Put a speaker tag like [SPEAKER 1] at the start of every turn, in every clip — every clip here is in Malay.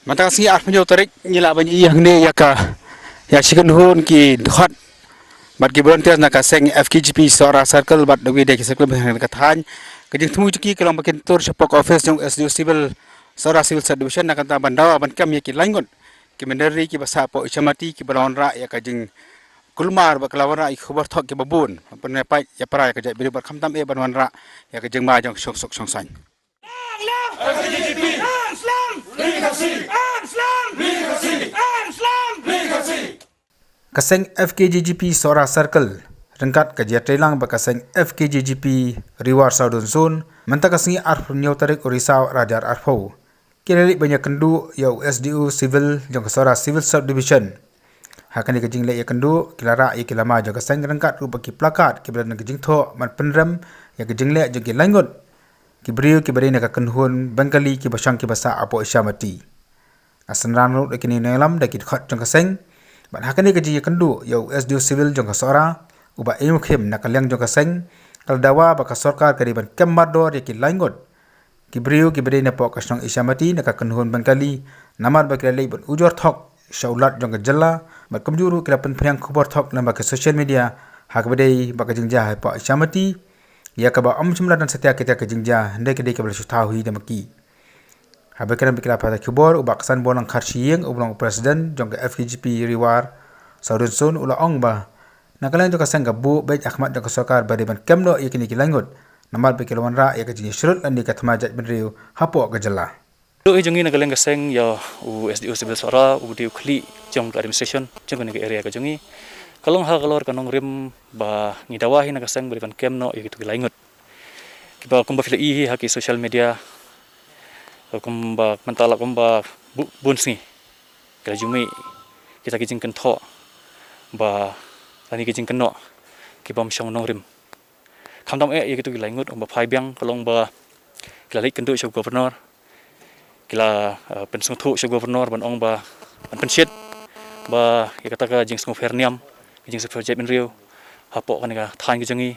[SPEAKER 1] Mata kasi arpenyo tarik nyila banyi yang ne ya chicken hun ki hot bat ki volunteers na kaseng FKGP Sora Circle bat dogi de ki circle ben ka than ke jing thumu ki kelang bakin tur shopok office jong SDU civil Sora civil subdivision na kanta bandawa ban kam ye ki langon ki menderi ki basa po chamati ki balon ra ya ka jing kulmar ba kalawara I khabar thok ki babun pan pa ya para ka jai bi bar kham tam e banwan ra ya ka jing ma jong sok sok song san Kaseng FKGGP Sora Circle rengkat kerja telang bakaseng FKGGP Riwar Southern Zone menta kasengi arf nyotarik Orisau Rajar Arfo kireli banyak kendu yau SDU Civil jong Sora Civil Subdivision hakan dikejing le ya kendu kilara ya kilama jong kaseng rengkat ru baki plakat kibelan kejing tho man penrem ya kejing le jong kilangot kibriu kibari na kakenhun bangkali kibasang kibasa apo isyamati asenran ru dekini nelam dekit khat jong kaseng ban hakani kaji kendu yau SDU Civil jong Sora uba imu khim nakalyang jong kaseng kal dawa baka sarkar kariban kemador yaki langot kibriu kibari na po kasong isyamati nakakenhun bangkali namar bakilai ban ujor thok shaulat jong jalla bat kamjuru kilapan phriang khubor thok lamba ke social media hakbadei baka jingja hai po isyamati ya kaba amchumla dan setia kita ke jingja ndai kedai kabel sutau hi damaki habakaran bikila pada kubor ubak san bonang kharsieng ublong presiden jong ke FKGP Riwar Southern Zone ula ong ba nakalang jong kasang gabu baik Ahmad jong sarkar bariban kemno yakini kilangot namal bikilwan ra ya kajini shrut andi katmajat benriu hapo gajalla
[SPEAKER 2] do jongi nagalang kaseng ya SDU Civil Sora ubdi khli jong administration jong ni area ka jongi kalong ha kalor kanong rim ba ngidawahi nagaseng bariban kemno yakitu kilangot kiba kumba fili hi haki social media kumba mentala kumba bunsi kala jumi kita kijing kentho ba tani kijing kenno kibam syong nongrim khamdam yakitu kilangot ba phai byang kalong ba kila lek kendu syok governor kila pensung thu syok governor ban ong ba ban pensiet ba yakata ka jing sung ferniam jing se project benriu hapo kanika than ki jangi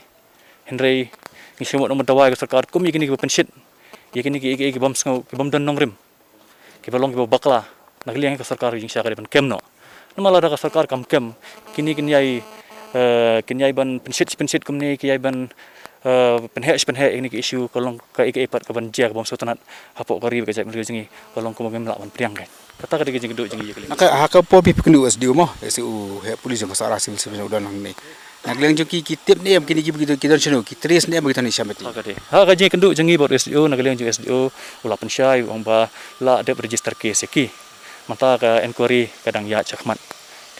[SPEAKER 2] henrei ni semot nomor dawai ka sarkar kum yikini ki pensiet yikini ki bam sung ki bam don nongrim ki balong ki bakla nagliang ka sarkar jing sya ka ban kemno namala da ka sarkar kam kem kini ai kinyai ban pensiet kumni kiai ban penhe ini ki issue kolong ka ipat ka ban jia ka bam sotanat hapo kari ka jai benriu jangi kolong kum ngem la ban priang kai kata ka digi jingdu jangi yekli
[SPEAKER 1] haka po pi pendu SDU mo SDU he polis jong Sora Civil Service udan nang ni naglang jong ki kitip ni am kini ki begitu kita chenu ki tres ni am begitu ni syamati
[SPEAKER 2] haka jing kendu jangi bot SDU naglang jong SDU ula pensyai ong ba la de register case ki mata ka inquiry kadang ya chakmat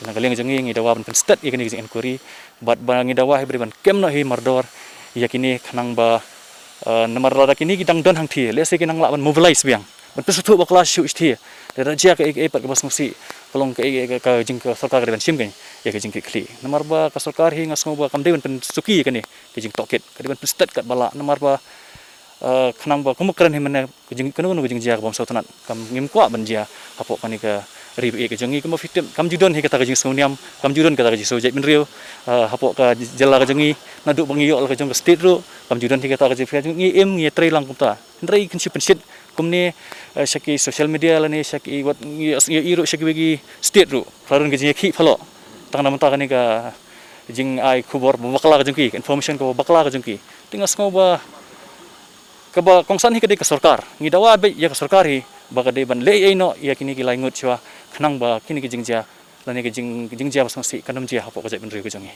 [SPEAKER 2] naglang jangi ngidawa ban stat yakini jing inquiry bat ba ngidawa beri ban kemno hi mardor yakini khanang ba namar la kini gidang don hang thi le se kinang la ban mobilize biang ban pesutu ba kelas shu thi da jia ka pat ka basmusi kolong ka jing ka sarkar ka sim kan ya ka jing ki khli namar ba ka sarkar hi ngasmo ba kam dewan pen suki kan ni ka jing toket ka dewan stat kat bala namar ba khanang ba kumukran hi mana ka jing kanu jing jia ka bam sautanat kam ngim kwa ban jia hapo kan ka ri ka jingi kam fitem kam judon hi kata ka jing soniam kam judon kata ka jing sojek benriu hapo ka jela ka jingi nadu bangiyo ka jing state ru kam judon hi kata ka jing ngi em ngi trei lang kumta ndrei kinsi pensit kumni syaki social media lani syaki wat iru syaki bagi state ru farun gejing ki phalo tang nam ta kani ka jing ai khubor bakla ka jingki information ko bakla ka jingki tingas ngo ba ka ba kongsan hi ka de ka sarkar ngidawa be ya ka sarkar hi ba ka de ban le ai no ya kini ki laingut chwa khnang ba kini ki jingja lani ki jingjia basang si kanam jia hapo ka jai ben ri ka jangi